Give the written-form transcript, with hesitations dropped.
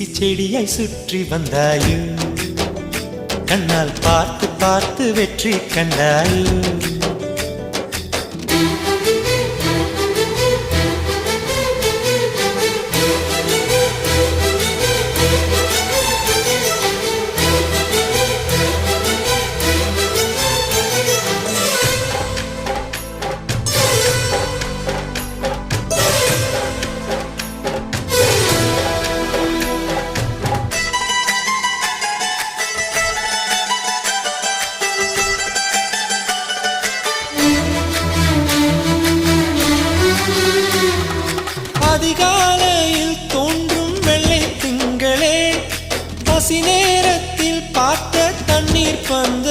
தூசி செடியாய் சுற்றி வந்தாயோ கண்ணால் பார்த்து பார்த்து வெற்றி கண்டாயோ அதிகாலையில் தோன்றும் வெள்ளை திங்களே பசி நேரத்தில் பார்த்த தண்ணீர் பந்த